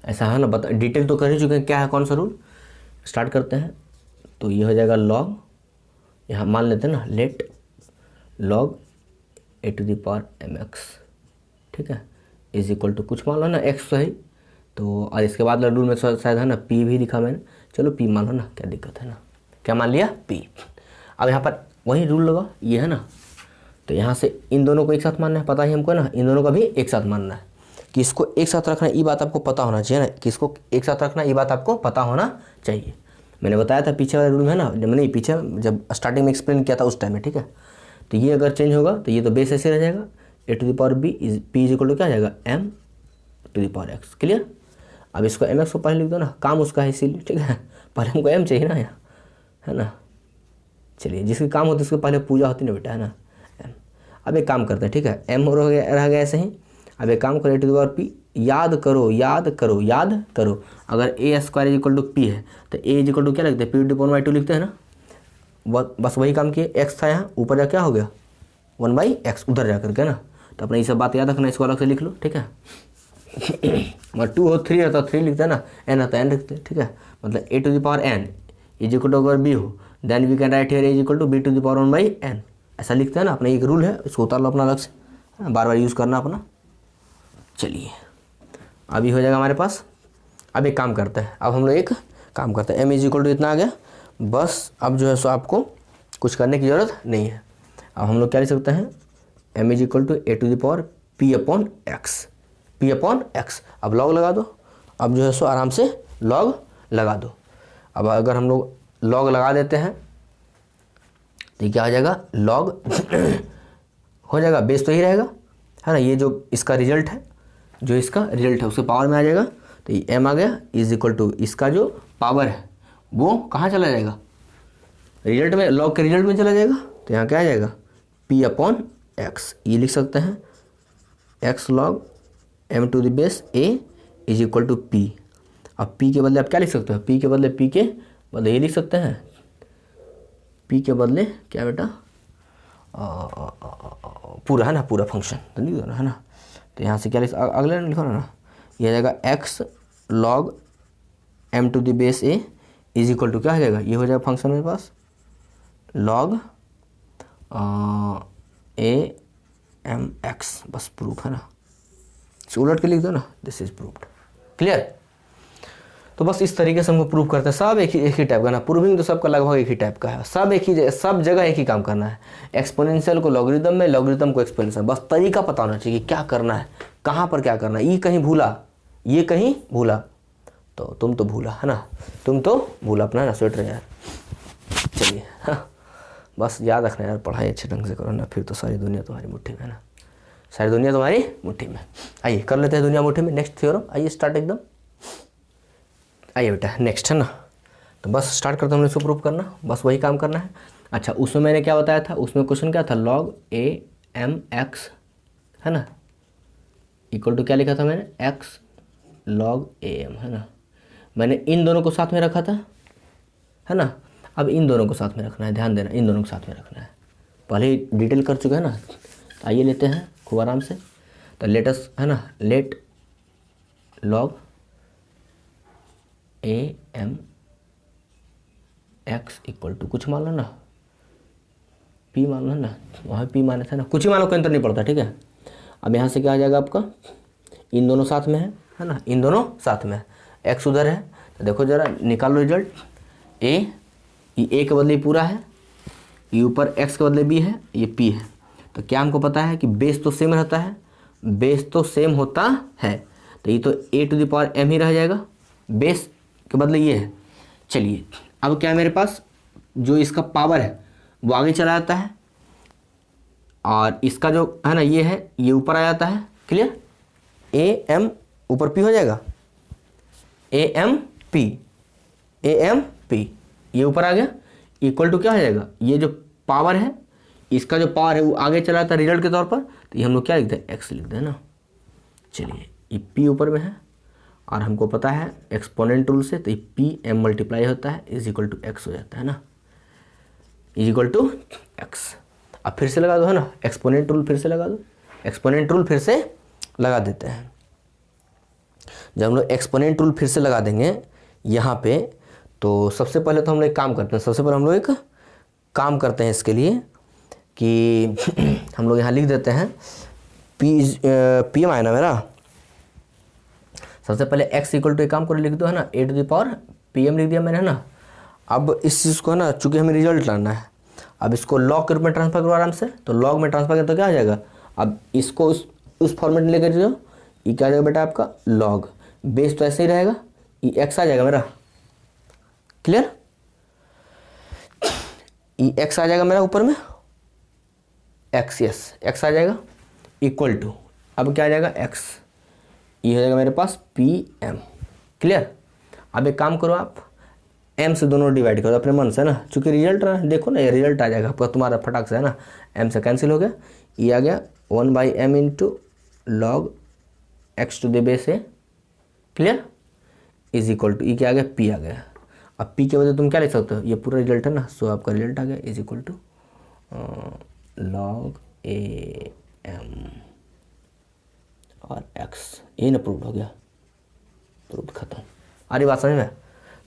ऐसा है ना, बता डिटेल तो कर ही चुके हैं, क्या है कौन सा रूल, स्टार्ट करते हैं। तो ये हो जाएगा लॉग, यहाँ मान लेते हैं ना, let log a to the power mx, ठीक है, इज इक्वल टू कुछ मान लो ना x सही, तो और इसके बाद रूल में शायद है ना p भी लिखा मैंने, चलो p मान लो ना, क्या दिक्कत है ना, क्या मान लिया p। अब यहाँ पर वही रूल लगा, ये है ना, तो यहाँ से इन दोनों को एक साथ मानना है, पता ही हमको ना, इन दोनों का भी एक साथ मानना है, कि इसको एक साथ रखना, ये बात आपको पता होना चाहिए ना, कि इसको एक साथ रखना, ये बात आपको पता होना चाहिए। मैंने बताया था पीछे वाले रूल में है ना, जब नहीं पीछे जब स्टार्टिंग में एक्सप्लेन किया था उस टाइम में, ठीक है। तो ये अगर चेंज होगा तो ये तो बेस ऐसे रह जाएगा, a to the power b is p is equal to क्या आ जाएगा, m to the power x। Clear. अब इसको mx को पहले लिख दो ना, काम उसका है इसीलिए, ठीक है, पहले हमको m चाहिए ना यहाँ, है ना। चलिए जिसके काम होते उसके पहले पूजा होती ना बेटा, है ना, m। अब एक काम करते हैं, ठीक है, m रह गया ऐसे ही। अब एक काम करो, a to the power p, याद करो, अगर a square is equal to p है तो a इज इक्वल टू क्या लिखते हैं, p to the power y2 लिखते हैं ना। बस वही काम किए, x था यहाँ, ऊपर जा क्या हो गया 1/x, उधर जा करके ना। तो अपने ये सब बात याद रखना, इसको अलग से लिख लो, ठीक है। मतलब 2 हो 3 रहता 3 लिखते हैं ना, n आता n लिखते हैं, ठीक है। मतलब a to the power n is equal to अगर b हो, then we can write here a is equal to b to the power 1/n, ऐसा लिखते हैं ना। अपना एक रूल है, इसको उतार लो अपना अलग से, बार बार यूज़ करना अपना। चलिए अभी हो जाएगा हमारे पास। अब एक काम करते हैं, अब हम लोग एक काम करते हैं, m इज इक्वल टू इतना आ गया, बस अब जो है सो आपको कुछ करने की ज़रूरत नहीं है। अब हम लोग क्या लिख सकते हैं, m is equal to a to the power p upon x। अब लॉग लगा दो, अब जो है सो आराम से लॉग लगा दो। अब अगर हम लोग लॉग लगा देते हैं तो ये क्या हो जाएगा, लॉग हो जाएगा, बेस तो ही रहेगा, है ना। ये जो इसका रिजल्ट है, उसके पावर में आ जाएगा, तो ये m आ गया इज इक्वल टू इसका जो पावर है वो कहाँ चला जाएगा, रिजल्ट में, लॉग के रिजल्ट में चला जाएगा। तो यहाँ क्या आ जाएगा p अपॉन एक्स, ये लिख सकते हैं x log m to the base a is equal to p। अब p के बदले आप क्या लिख सकते हो, p के बदले ये लिख सकते हैं, p के बदले क्या बेटा पूरा है ना, पूरा फंक्शन तो लिख दो ना, है ना। तो यहाँ से क्या अगले लिखो ना, ये आ जाएगा x log m to the base a is equal to क्या हो जाएगा, ये हो जाएगा फंक्शन मेरे पास log a m x, बस प्रूफ है ना, उलट के लिख दो ना, दिस इज प्रूफ्ड। क्लियर। तो बस इस तरीके से हमको प्रूव करते हैं, सब एक ही टाइप का ना, प्रूविंग तो सबका लगभग एक ही टाइप का है, सब जगह एक ही काम करना है, एक्सपोनेंशियल को लॉगरिदम में, लॉगरिदम को एक्सपोनेंशियल, बस तरीका पता होना चाहिए क्या करना है, कहाँ पर क्या करना है। ये कहीं भूला तो तुम तो भूला है ना, तुम तो भूला अपना ना स्वेटर यार। चलिए हाँ, बस याद रखना यार, पढ़ाई अच्छे ढंग से करो ना, फिर तो सारी दुनिया तुम्हारी मुट्ठी में है ना, सारी दुनिया तुम्हारी मुट्ठी में। आइए कर लेते हैं दुनिया मुट्ठी में नेक्स्ट थ्योरम। आइए स्टार्ट एकदम, आइए बेटा नेक्स्ट है ना। तो बस स्टार्ट करते हैं, हमने इसको प्रूव करना, बस वही काम करना है। अच्छा उसमें मैंने क्या बताया था, उसमें क्वेश्चन क्या था, log a m x है ना इक्वल टू क्या लिखा था मैंने, x log a m है ना। मैंने इन दोनों को साथ में रखा था है ना। अब इन दोनों को साथ में रखना है, ध्यान देना, इन दोनों को साथ में रखना है, पहले ही डिटेल कर चुके हैं ना। तो आइए लेते हैं खूब आराम से। तो लेटस है ना, let log a m x equal to कुछ मान लो ना, p मान लो ना, वहाँ p माने थे ना, कुछ ही मान लो, कोई अंतर नहीं पड़ता, ठीक है। अब यहाँ से क्या आ जाएगा आपका, इन दोनों साथ में है ना, इन दोनों साथ में है, x उधर है, तो देखो जरा निकालो रिजल्ट, ये a के बदले पूरा है, ये ऊपर x के बदले b है, ये p है। तो क्या हमको पता है कि बेस तो सेम रहता है, बेस तो सेम होता है, तो ये तो a to the power m ही रह जाएगा, बेस के बदले ये है। चलिए अब क्या है मेरे पास, जो इसका पावर है वो आगे चला जाता है, और इसका जो है ना ये है, ये ऊपर आ जाता है। क्लियर, a m ऊपर p हो जाएगा, a m p ये ऊपर आ गया, इक्वल टू क्या हो जाएगा, ये जो पावर है, इसका जो पावर है वो आगे चला जाता है रिजल्ट के तौर पर, तो ये हम लोग क्या लिखते हैं, x लिखते हैं ना। चलिए ये p ऊपर में है, और हमको पता है एक्सपोनेंट रूल से, तो ये p m मल्टीप्लाई होता है इज इक्वल टू x हो जाता है ना, इज इक्वल टू x। अब फिर से लगा दो है ना, एक्सपोनेंट रूल फिर से लगा दो, एक्सपोनेंट रूल फिर से लगा देते हैं। जब हम लोग एक्सपोनेंट रूल फिर से लगा देंगे यहाँ पे, तो सबसे पहले तो हम लोग एक काम करते हैं, सबसे पहले हम लोग एक काम करते हैं इसके लिए कि हम लोग यहाँ लिख देते हैं p m आया ना मेरा, सबसे पहले x इक्वल टू एक काम कर लिख दो है ना, a to the power p m लिख दिया मैंने है ना। अब इस चीज़ को है ना, चूँकि हमें रिजल्ट लाना है, अब इसको लॉग के रूप में ट्रांसफर करो आराम से, तो लॉग में ट्रांसफर करें तो क्या आ जाएगा, अब इसको उस फॉर्मेट में लेकर जाओ, ये क्या आ जाएगा बेटा आपका लॉग, बेस तो ऐसे ही रहेगा, ये x आ जाएगा मेरा। क्लियर, ये x आ जाएगा मेरा ऊपर में, x यस x आ जाएगा इक्वल टू, अब क्या आ जाएगा x, ये हो जाएगा मेरे पास pm। क्लियर, अब एक काम करो आप, m से दोनों डिवाइड करो अपने मन से ना, चूँकि रिजल्ट देखो ना, ये रिजल्ट आ जाएगा आपका तुम्हारा फटाक से है ना, m से कैंसिल हो गया, ये आ गया 1/m into log x to the base a। Clear, is equal to, ये क्या आ गया p आ गया। अब p के वजह तुम क्या लिख सकते हो, ये पूरा रिजल्ट है ना, सो आपका रिजल्ट आ गया is equal to log a m और x, ये ना प्रूव हो गया, प्रूव खत्म। आ रही बात समझ में।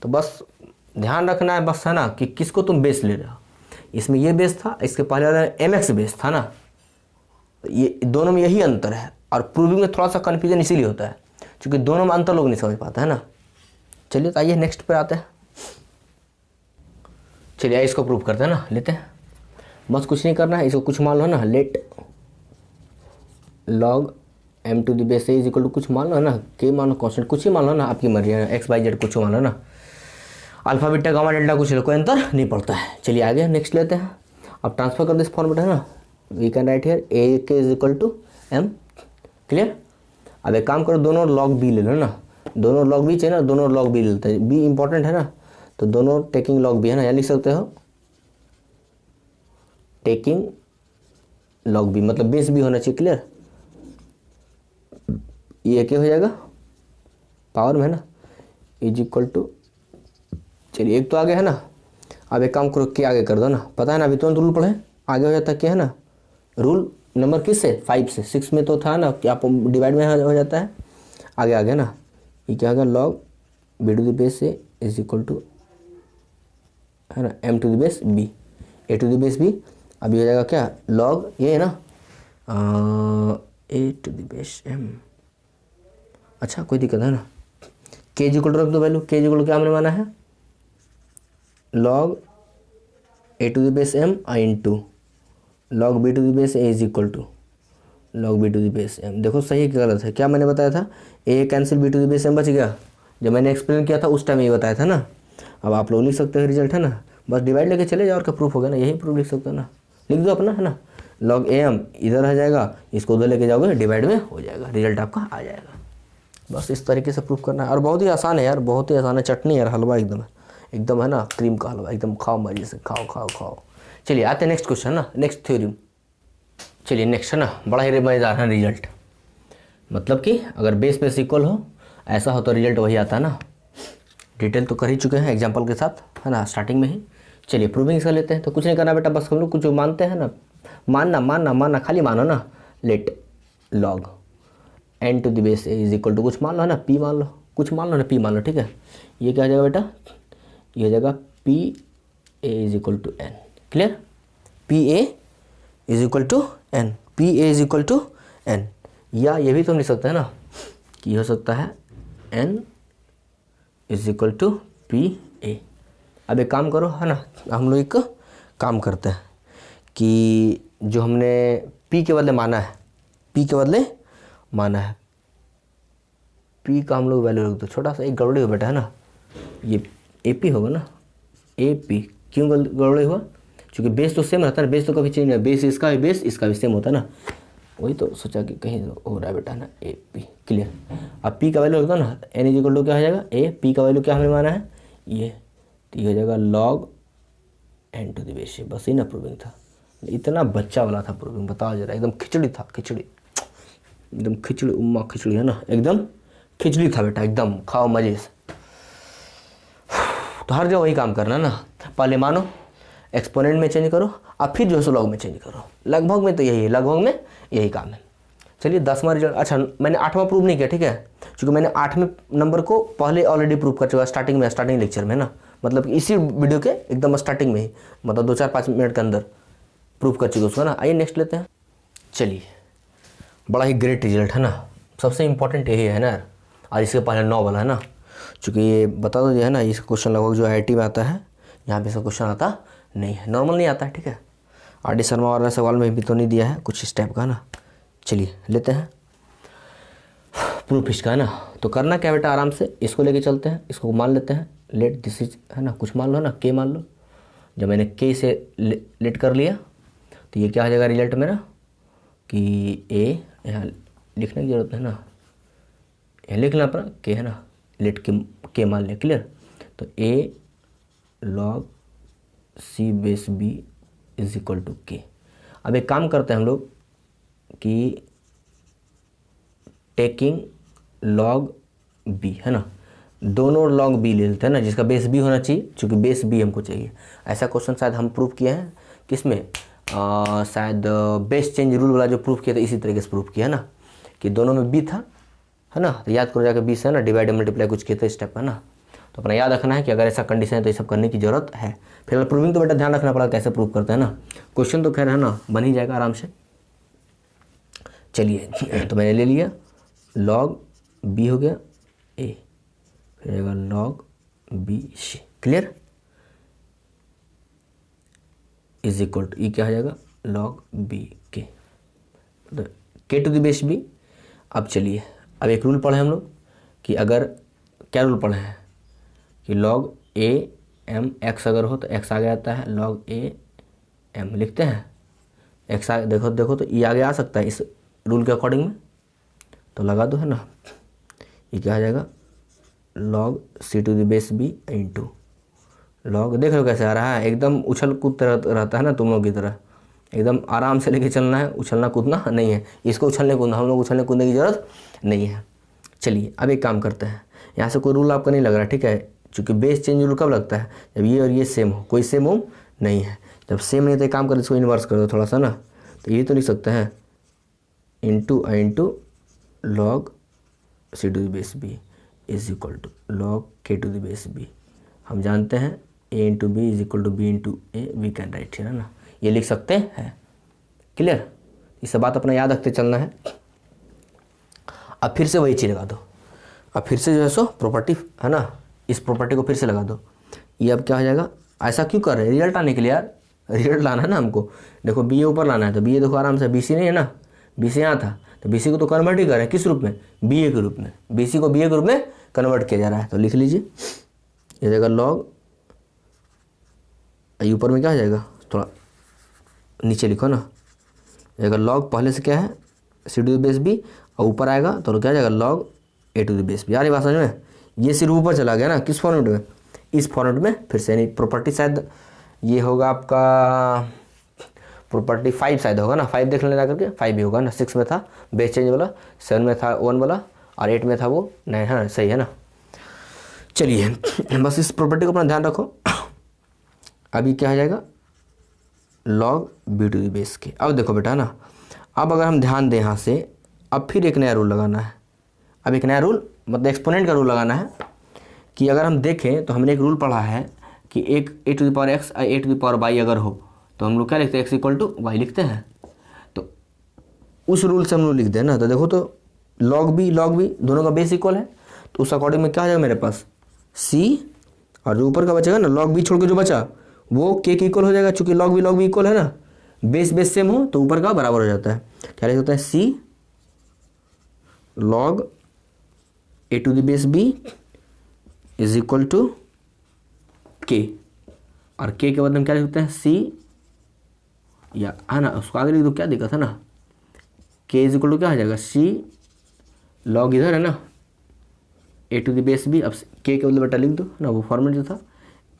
तो बस ध्यान रखना है बस है ना, कि किसको तुम बेस ले रहे हो, इसमें ये बेस था, इसके पहले वाला mx बेस था ना, ये दोनों में यही अंतर है, और प्रूविंग में थोड़ा सा कन्फ्यूजन इसीलिए होता है क्योंकि दोनों में अंतर लोग नहीं समझ पाते है ना। चलिए तो आइए नेक्स्ट पर आते हैं, चलिए इसको प्रूव करते हैं ना, लेते हैं, बस कुछ नहीं करना है, इसको कुछ मान लो ना, let log m to the base a is equal to कुछ मान लो है ना, के मान लो कांस्टेंट, कुछ ही मान लो ना, आपकी मर्जी है, x y z कुछ मान लो ना, अल्फा बीटा गामा डेल्टा कुछ लो, कोई अंतर नहीं पड़ता है। चलिए आगे नेक्स्ट लेते हैं, अब ट्रांसफर कर दिस फॉर्मेट है ना, we can write here a K is equal to m। Clear, अब एक काम करो, दोनों log b ले लो ना, दोनों लॉग बी चाहिए ना, दोनों लॉग बी लेते हैं, बी इंपॉर्टेंट है ना, तो दोनों टेकिंग लॉग बी है ना, यहाँ लिख सकते हो टेकिंग लॉग बी, मतलब बेस बी होना चाहिए। क्लियर, ये क्या हो जाएगा पावर में है ना, इज इक्वल टू, चलिए एक तो आगे है ना, अब एक काम करो के आगे कर दो ना, पता है ना अभी तुरंत रूल पढ़े, आगे हो जाता है क्या है ना, रूल नंबर किस से 5 से, 6 में तो था ना कि आप डिवाइड में हो जाता है, आगे आगे ना, ये क्या होगा log B to the base A is equal to है ना M to the base B, A to the base B. अब ये हो जाएगा क्या लॉग ये है ना A to the base M, अच्छा कोई दिक्कत है ना, के इज इक्वल टू रख दो वैल्यू, के इज इक्वल टू क्या हमने माना है log A to the base M आई into log B to the base A is equal to log B to the base M. देखो सही है कि गलत है, क्या मैंने बताया था A cancel B to the base M बच गया, जब मैंने एक्सप्लेन किया था उस टाइम ये बताया था ना। अब आप लोग लिख सकते हो रिजल्ट है ना, बस डिवाइड लेके चले जाओ और क्या प्रूफ हो गया ना, यही प्रूफ लिख सकते हो ना, लिख दो अपना है ना, लॉग ए एम इधर आ जाएगा, इसको उधर लेके जाओगे डिवाइड में हो जाएगा, रिजल्ट आपका आ जाएगा। बस इस तरीके से प्रूफ करना है और बहुत ही आसान है यार, बहुत ही आसान है, चटनी यार हलवा एकदम एकदम है ना, क्रीम का हलवा एकदम, खाओ मजे से खाओ खाओ खाओ। चलिए आते हैं नेक्स्ट क्वेश्चन ना, नेक्स्ट थ्योरम। चलिए नेक्स्ट है ना, बड़ा ही मज़ेदार है रिजल्ट, मतलब कि अगर बेस बेस इक्वल हो ऐसा हो तो रिजल्ट वही आता है ना। डिटेल तो कर ही चुके हैं एग्जांपल के साथ है ना स्टार्टिंग में ही। चलिए प्रूविंग इसका लेते हैं, तो कुछ नहीं करना बेटा, बस हम लोग कुछ जो मानते हैं ना, मानना मानना मानना खाली मानो ना, let log N to the base A is equal to कुछ मान लो ना, पी मान लो, कुछ मान लो ना, पी मान लो, ठीक है। ये क्या हो जाएगा बेटा, ये हो जाएगा P A is equal to N. Clear, P A is equal to N, P A is equal to N, या ये भी तो हम लिख सकते हैं ना कि हो सकता है N is equal to P A. अब एक काम करो है ना, हम लोग एक काम करते हैं कि जो हमने पी के बदले माना है, पी के बदले माना है, पी का हम लोग वैल्यू रख दो, छोटा सा एक गड़बड़ी हो बेटा है ना, ये ए पी होगा ना, ए पी क्यों गड़बड़ी हुआ, क्योंकि बेस तो सेम रहता है ना, बेस तो कभी चेंज नहीं है, बेस इसका भी सेम होता है ना, वही तो सोचा कि कहीं हो रहा है बेटा ना, ए पी। क्लियर, अब पी का वैल्यू रख दो ना, एन इज इक्वल टू क्या हो जाएगा ए, पी का वैल्यू क्या हमने माना है ये, तो ये हो जाएगा log N to the base A, बस ही ना प्रूविंग था, इतना बच्चा वाला था प्रूविंग, बताओ जरा, एकदम खिचड़ी था, खिचड़ी एकदम खिचड़ी, उम्मा खिचड़ी है ना, एकदम खिचड़ी था बेटा, एकदम खाओ मजे से। तो हर जगह वही काम करना ना, पहले मानो एक्सपोनेंट में चेंज करो और फिर जो है सो लॉग में चेंज करो, लगभग में तो यही है, लगभग में यही काम है। चलिए 10वां रिजल्ट, अच्छा मैंने 8वां प्रूव नहीं किया, ठीक है, क्योंकि मैंने 8वें नंबर को पहले ऑलरेडी प्रूव कर चुका स्टार्टिंग लेक्चर में ना, मतलब इसी वीडियो के एकदम स्टार्टिंग में ही, मतलब 2-4-5 मिनट के अंदर प्रूव कर चुके उसको ना। आइए नेक्स्ट लेते हैं। चलिए बड़ा ही ग्रेट रिजल्ट है ना, सबसे इंपॉर्टेंट यही है ना, और इसके पहले 9 वाला है ना, चूँकि ये बता दो जो है ना, इसका क्वेश्चन लगभग जो IIT में आता है, यहाँ पे इसका क्वेश्चन आता नहीं है, नॉर्मल नहीं आता है, ठीक है। RD शर्मा वाला सवाल में भी तो नहीं दिया है कुछ इस टाइप का ना। चलिए लेते हैं प्रूफ इसका है ना, तो करना क्या बेटा, आराम से इसको लेके चलते हैं, इसको मान लेते हैं, लेट दिस इज है ना, कुछ मान लो ना, के मान लो, जब मैंने के से लेट कर लिया तो ये क्या आ जाएगा रिजल्ट मेरा कि ए, यहाँ लिखने की जरूरत है ना, यहाँ लिख लेना अपना के है ना, लेट के मान लिया। क्लियर, तो A log C base B is equal to K. अब एक काम करते हैं हम लोग कि टेकिंग लॉग बी है ना, दोनों लॉग बी ले लेते हैं ना, जिसका बेस बी होना चाहिए, क्योंकि बेस बी हमको चाहिए। ऐसा क्वेश्चन शायद हम प्रूफ किए हैं किसमें, शायद बेस चेंज रूल वाला जो प्रूफ किया था, इसी तरीके से प्रूफ किया है ना, कि दोनों में बी था है ना, तो याद करो जाकर बी से है ना डिवाइड मल्टीप्लाई कुछ किए थे स्टेप है ना, तो अपना याद रखना है कि अगर ऐसा कंडीशन है तो ये सब करने की जरूरत है। फिर प्रूविंग तो बेटा ध्यान रखना पड़ा कैसे प्रूव करते हैं ना, क्वेश्चन तो खैर है ना बन ही जाएगा आराम से। चलिए तो मैंने ले लिया लॉग बी हो गया ए, फिर आएगा log B C. Clear, is equal to ये क्या हो जाएगा लॉग बी के, मतलब के टू द बेस बी। अब चलिए अब एक रूल पढ़े हम लोग कि अगर क्या रूल पढ़े हैं कि लॉग ए एम एक्स अगर हो तो एक्स आगे आता है, लॉग ए एम लिखते हैं एक्स आगे, देखो तो ये आगे आ सकता है इस रूल के अकॉर्डिंग में, तो लगा दो है ना, ये क्या आ जाएगा log C to the base B into log, देख लो कैसे आ रहा है, एकदम उछल कूद रहता है ना तुम लोग की तरह, एकदम आराम से लेके चलना है, उछलना कूदना नहीं है, इसको उछलने कूदना, हम लोग उछलने कूदने की ज़रूरत नहीं है। चलिए अब एक काम करते हैं, यहाँ से कोई रूल आपका नहीं लग रहा, ठीक है, चूँकि बेस चेंज रूल कब लगता है, जब ये और ये सेम हो, कोई सेम हो नहीं है, जब सेम नहीं तो एक काम कर इसको इन्वर्स कर दो थोड़ा सा ना, तो ये तो लिख सकते हैं into log C to the base B is equal to log K to the base B. हम जानते हैं A into B is equal to B into A, we can write है ना, ये लिख सकते हैं। क्लियर, इस बात अपना याद रखते चलना है। अब फिर से वही चीज़ लगा दो, अब फिर से जो है सो प्रॉपर्टी है ना, इस प्रॉपर्टी को फिर से लगा दो। ये अब क्या हो जाएगा, ऐसा क्यों कर रहे हैं, रिजल्ट आने के लिए यार, रिजल्ट लाना है ना हमको। देखो बी ए ऊपर लाना है, तो बी ए देखो आराम से, बी सी नहीं है ना, बी सी यहाँ था, तो बी सी को तो कन्वर्ट ही कर रहे हैं, किस रूप में, बी ए के रूप में, बी सी को बी ए के रूप में कन्वर्ट किया जा रहा है। तो लिख लीजिए, ये जाएगा लॉग, ऊपर में क्या हो जाएगा, थोड़ा नीचे लिखो ना, जाएगा लॉग, पहले से क्या है C to the base B, और ऊपर आएगा तो क्या जाएगा log A to the base B. यार ये बात समझ में, ये सिर्फ ऊपर चला गया ना, किस फॉर्मेट में, इस फॉर्मेट में फिर से, यानी प्रॉपर्टी शायद ये होगा आपका प्रॉपर्टी 5 शायद होगा ना, 5 देख लेना करके, 5 ही होगा ना, 6 में था बेस चेंज वाला, 7 में था 1 वाला, और 8 में था वो 9, है ना, सही है ना। चलिए बस इस प्रॉपर्टी को अपना ध्यान रखो। अभी क्या हो जाएगा log B to the base K. अब देखो बेटा ना, अब अगर हम ध्यान दें यहाँ से, अब फिर एक नया रूल लगाना है, अब एक नया रूल मतलब एक्सपोनेंट का रूल लगाना है, कि अगर हम देखें तो हमने एक रूल पढ़ा है कि एक A to the power X A to the power Y अगर हो तो हम लोग क्या लिखते हैं, एक्स इक्वल टू वाई लिखते हैं। तो उस रूल से हम लोग लिख दें ना, तो देखो तो लॉग बी दोनों का बेस इक्वल है, तो उस अकॉर्डिंग में क्या आ जाएगा मेरे पास सी, और जो ऊपर का बचेगा ना लॉग बी छोड़ के जो बचा वो के इक्वल हो जाएगा, चूंकि लॉग बी इक्वल है ना, बेस सेम हो तो ऊपर का बराबर हो जाता है। क्या लिख सकते हैं, C log A to the base B is equal to K, और के के बाद हम क्या लिख सकते हैं सी, या है ना उसको आगे लिख दो, क्या दिक्कत है ना, के इज इक्वल टू क्या हो जाएगा सी लॉग, इधर है ना A to the base B, अब के बदले बेटा लिख दो ना, वो फॉर्मेट जो था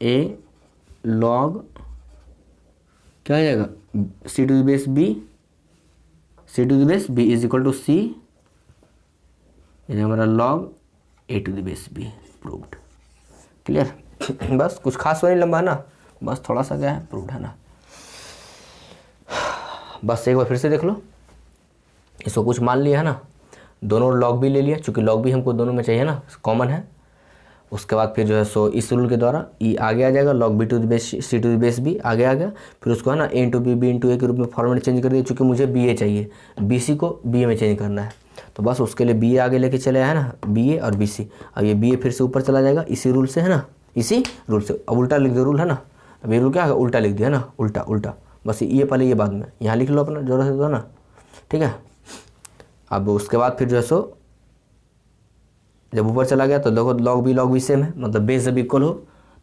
ए लॉग क्या हो जाएगा C to the base B is equal to C, ये हमारा log A to the base B proved. Clear, बस कुछ खास नहीं लंबा है ना, बस थोड़ा सा क्या है प्रूव्ड है ना। बस एक बार फिर से देख लो, इसको कुछ मान लिया है ना, दोनों लॉग भी ले लिया, चूंकि लॉग भी हमको दोनों में चाहिए ना, कॉमन है। उसके बाद फिर जो है सो इस रूल के द्वारा ई आगे आ जाएगा, log B to the base C to the base B आगे आ गया, फिर उसको है ना A into B into A के रूप में फॉर्मेट चेंज कर दिया, चूँकि मुझे बी ए चाहिए, बी सी को बी ए में चेंज करना है, तो बस उसके लिए बी ए आगे लेके चले आए ना, बी ए और बी सी। अब ये बी ए फिर से ऊपर चला जाएगा इसी रूल से, है ना, इसी रूल से। अब उल्टा लिख दो रूल, है ना, अब ये रूल क्या है उल्टा लिख दिया ना, उल्टा, बस ये पहले ये बाद में, यहाँ लिख लो अपना जरूरत है तो ना, ठीक है। अब उसके बाद फिर जो है सो जब ऊपर चला गया तो देखो लॉग बी सेम है, मतलब बेस जब इक्वल हो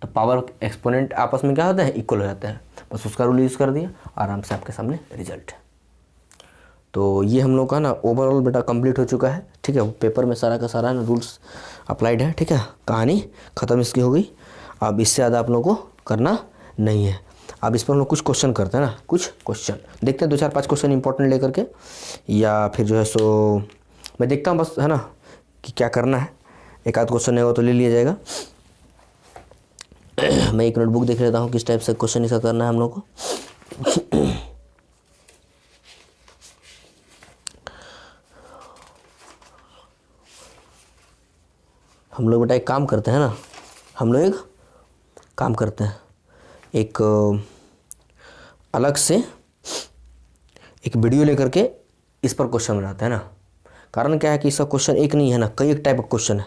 तो पावर एक्सपोनेंट आपस में क्या होता है इक्वल हो जाता है, बस उसका रूल यूज़ कर दिया, आराम से आपके सामने रिजल्ट है। तो ये हम लोग का ना ओवरऑल बेटा कंप्लीट हो चुका है, ठीक है, पेपर में सारा का सारा रूल्स अप्लाइड है, ठीक है, कहानी ख़त्म इसकी हो गई। अब इससे ज़्यादा आप लोगों को करना नहीं है। अब इस पर हम लोग कुछ क्वेश्चन करते हैं ना, कुछ क्वेश्चन देखते हैं, 2-4-5 क्वेश्चन इंपॉर्टेंट लेकर के, या फिर जो है सो मैं देखता हूँ बस, है ना, कि क्या करना है। एक आध क्वेश्चन है वो तो ले लिया जाएगा। मैं एक नोटबुक देख लेता हूँ किस टाइप से क्वेश्चन इसका करना है हम लोग को। हम लोग बेटा एक काम करते हैं ना, हम लोग एक काम करते हैं, एक अलग से एक वीडियो लेकर के इस पर क्वेश्चन बनाते हैं ना। कारण क्या है कि इसका क्वेश्चन एक नहीं है ना, कई एक टाइप का क्वेश्चन है,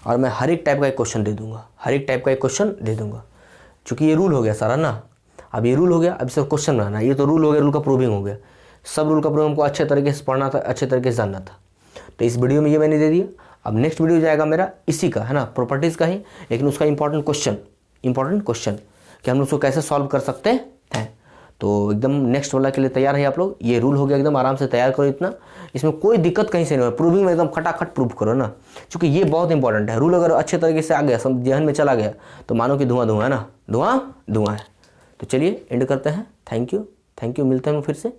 और मैं हर एक टाइप का एक क्वेश्चन दे दूंगा, चूँकि ये रूल हो गया सारा ना। अब ये रूल हो गया, अब इसका क्वेश्चन बनाना, ये तो रूल हो गया, रूल का प्रूविंग हो गया। सब रूल का प्रूविंग हमको अच्छे तरीके से पढ़ना था, अच्छे तरीके से जानना था, तो इस वीडियो में ये मैंने दे दिया। अब नेक्स्ट वीडियो जाएगा मेरा इसी का, है ना, प्रॉपर्टीज़ का ही, लेकिन उसका इंपॉर्टेंट क्वेश्चन कि हम लोग उसको कैसे सॉल्व कर सकते हैं। तो एकदम नेक्स्ट वाला के लिए तैयार है आप लोग। ये रूल हो गया, एकदम आराम से तैयार करो इतना, इसमें कोई दिक्कत कहीं से नहीं हो। प्रूविंग में एकदम खटाखट प्रूव करो ना, क्योंकि ये बहुत इंपॉर्टेंट है। रूल अगर अच्छे तरीके से आ गया, सब जहन में चला गया, तो मानो कि धुआं धुआं है ना, धुआं धुआं है। तो चलिए एंड करते हैं। थैंक यू, मिलते हैं फिर से।